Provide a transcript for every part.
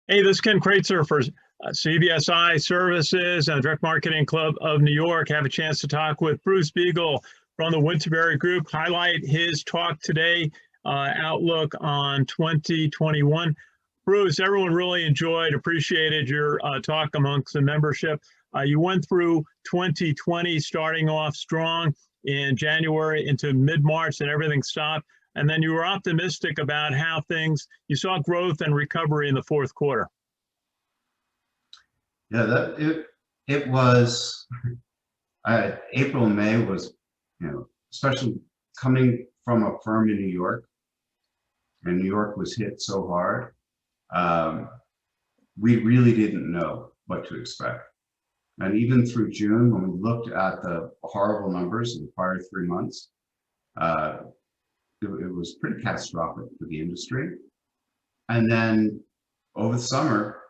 Hey, this is Ken Kraetzer for CBSI Services and the Direct Marketing Club of New York. Have a chance to talk with Bruce Biegel from the Winterberry Group, highlight his talk today, outlook on 2021. Bruce, everyone really appreciated your talk amongst the membership. You went through 2020, starting off strong in January into mid-March, and everything stopped. And then you were optimistic about how you saw growth and recovery in the fourth quarter. Yeah, it was April and May was, especially coming from a firm in New York, and New York was hit so hard. We really didn't know what to expect. And even through June, when we looked at the horrible numbers in the prior 3 months, it was pretty catastrophic for the industry. And then over the summer,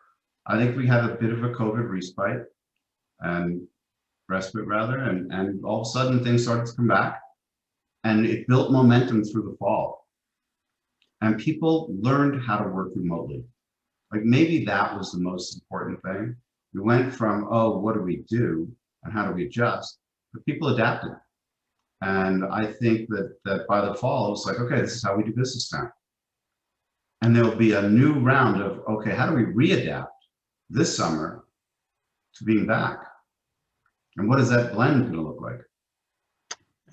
I think we had a bit of a COVID respite and respite rather, and all of a sudden things started to come back, and it built momentum through the fall. And people learned how to work remotely. Like maybe that was the most important thing. We went from, oh, what do we do and how do we adjust? But people adapted. And I think that by the fall, it was like, okay, this is how we do business now. And there'll be a new round of, okay, how do we readapt this summer to being back? And what is that blend going to look like?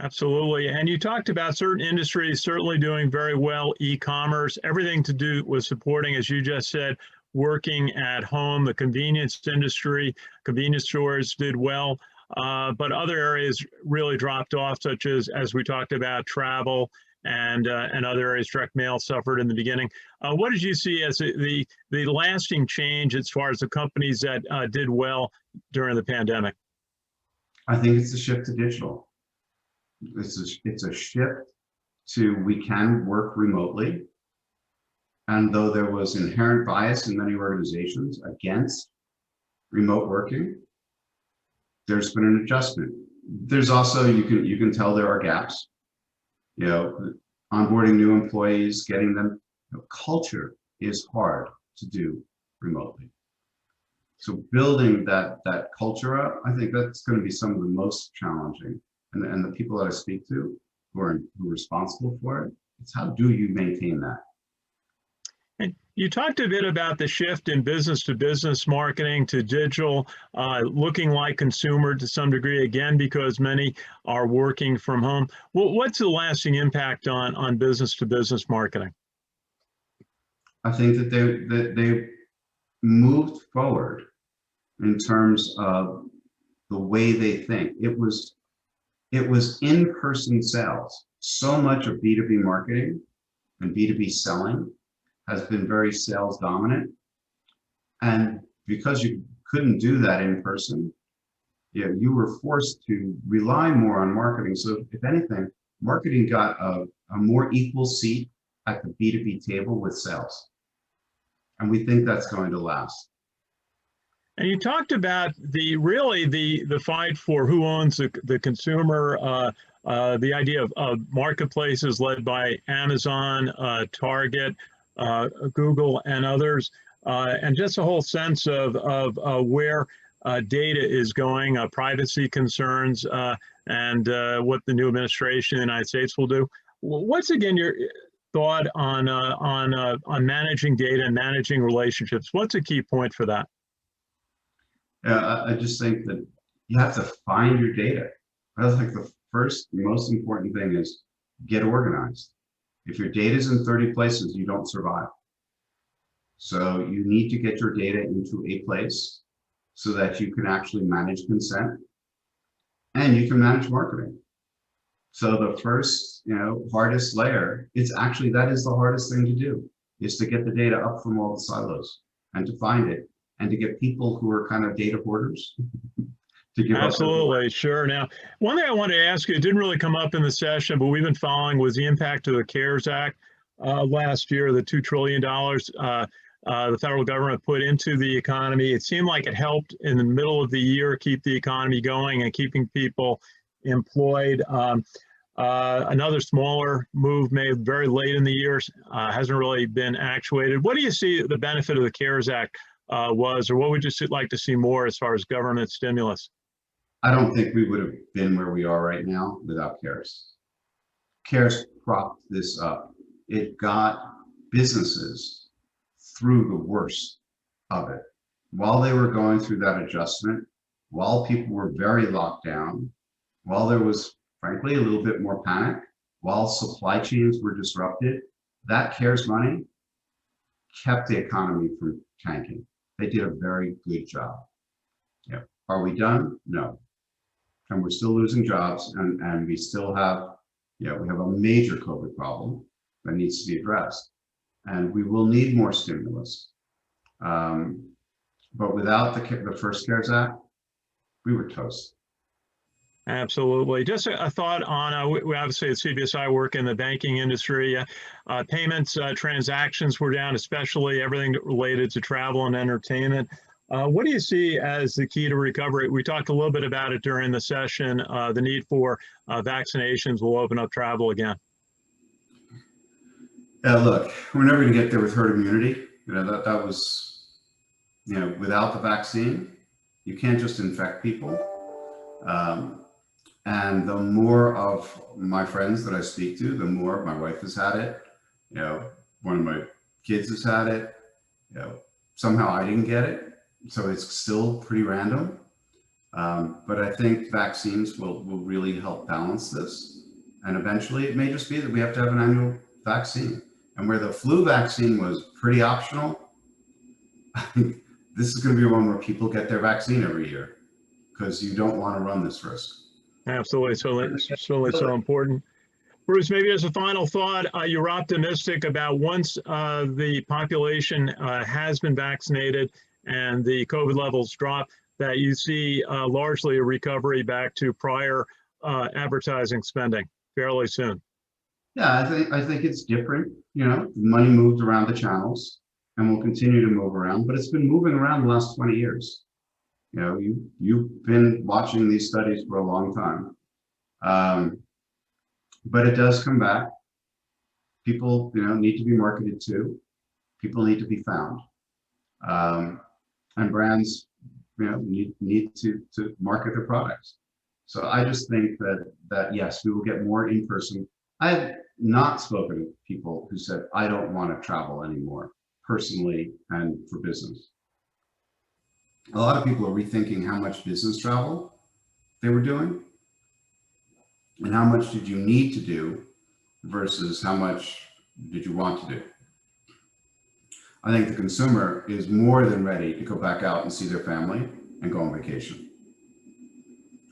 Absolutely. And you talked about certain industries certainly doing very well, e-commerce, everything to do with supporting, as you just said, working at home. The convenience industry, convenience stores did well, but other areas really dropped off, such as we talked about, travel and other areas. Direct mail suffered in the beginning. What did you see as the lasting change as far as the companies that did well during the pandemic? I think it's a shift to digital. It's a shift to we can work remotely. And though there was inherent bias in many organizations against remote working, there's been an adjustment. There's also, you can tell there are gaps. Onboarding new employees, getting them, culture is hard to do remotely. So building that culture up, I think that's going to be some of the most challenging. And the people that I speak to who are responsible for it, it's how do you maintain that? And you talked a bit about the shift in business to business marketing to digital, looking like consumer to some degree, again, because many are working from home. Well, what's the lasting impact on business to business marketing? I think that they moved forward in terms of the way they think. It was in-person sales. So much of B2B marketing and B2B selling has been very sales dominant. And because you couldn't do that in person, you were forced to rely more on marketing. So if anything, marketing got a more equal seat at the B2B table with sales. And we think that's going to last. And you talked about the fight for who owns the consumer, the idea of marketplaces led by Amazon, Target, Google, and others, and just a whole sense of where data is going, privacy concerns, and what the new administration in the United States will do. What's again your thought on managing data and managing relationships? What's a key point for that? Yeah, I just think that you have to find your data. I think the first, most important thing is get organized. If your data is in 30 places, you don't survive. So you need to get your data into a place so that you can actually manage consent and you can manage marketing. So the first, hardest layer, that is the hardest thing to do, is to get the data up from all the silos and to find it. And to get people who are kind of data hoarders to give Absolutely, sure. Now, one thing I wanted to ask you, it didn't really come up in the session, but we've been following, was the impact of the CARES Act last year, the $2 trillion the federal government put into the economy. It seemed like it helped in the middle of the year keep the economy going and keeping people employed. Another smaller move made very late in the year, hasn't really been actuated. What do you see the benefit of the CARES Act was, or what would you like to see more as far as government stimulus? I don't think we would have been where we are right now without CARES. CARES propped this up. It got businesses through the worst of it. While they were going through that adjustment, while people were very locked down, while there was, frankly, a little bit more panic, while supply chains were disrupted, that CARES money kept the economy from tanking. They did a very good job. Yeah. Are we done? No. And we're still losing jobs, and we still have, we have a major COVID problem that needs to be addressed. And we will need more stimulus. But without the first CARES Act, we were toast. Absolutely. Just a thought on, we obviously at CBSI work in the banking industry. Payments, transactions were down, especially everything related to travel and entertainment. What do you see as the key to recovery? We talked a little bit about it during the session. The need for vaccinations will open up travel again. Yeah, look, we're never going to get there with herd immunity. That was, without the vaccine, you can't just infect people. And the more of my friends that I speak to, the more my wife has had it. One of my kids has had it. Somehow I didn't get it. So it's still pretty random. But I think vaccines will really help balance this. And eventually it may just be that we have to have an annual vaccine. And where the flu vaccine was pretty optional, I think this is going to be one where people get their vaccine every year because you don't want to run this risk. Absolutely. So important. Bruce, maybe as a final thought, you're optimistic about once the population has been vaccinated and the COVID levels drop, that you see largely a recovery back to prior advertising spending fairly soon. Yeah, I think it's different. Money moved around the channels and will continue to move around, but it's been moving around the last 20 years. You've been watching these studies for a long time. But it does come back. People, need to be marketed to. People need to be found. And brands, need to market their products. So I just think that yes, we will get more in person. I have not spoken to people who said, I don't want to travel anymore, personally and for business. A lot of people are rethinking how much business travel they were doing and how much did you need to do versus how much did you want to do. I think the consumer is more than ready to go back out and see their family and go on vacation.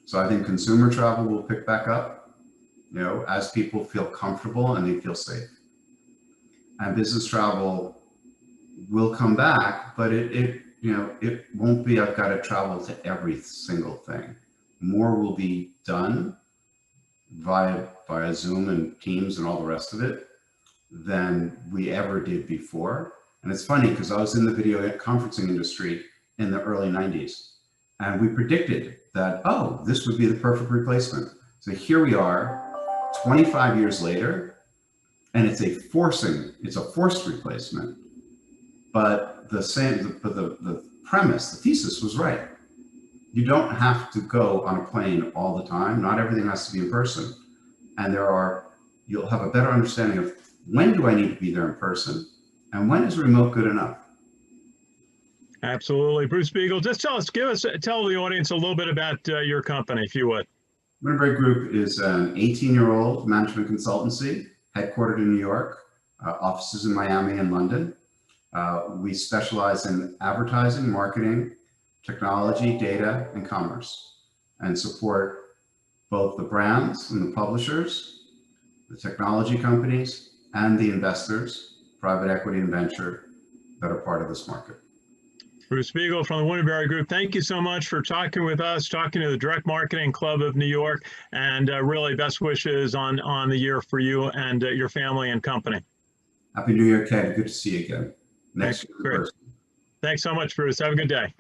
So I think consumer travel will pick back up, as people feel comfortable and they feel safe. And business travel will come back, but it won't be, I've got to travel to every single thing. More will be done via Zoom and Teams and all the rest of it than we ever did before. And it's funny because I was in the video conferencing industry in the early 90s, and we predicted that, oh, this would be the perfect replacement. So here we are 25 years later, and it's a forced replacement. But the premise, the thesis was right. You don't have to go on a plane all the time. Not everything has to be in person. And you'll have a better understanding of when do I need to be there in person and when is remote good enough? Absolutely. Bruce Biegel, just tell the audience a little bit about your company, if you would. Winterberry Group is an 18-year-old management consultancy headquartered in New York, offices in Miami and London. We specialize in advertising, marketing, technology, data, and commerce, and support both the brands and the publishers, the technology companies, and the investors, private equity and venture, that are part of this market. Bruce Biegel from the Winterberry Group, thank you so much for talking with us, talking to the Direct Marketing Club of New York, and really best wishes on the year for you and your family and company. Happy New Year, Ken. Good to see you again. Next year. Thanks so much, Bruce. Have a good day.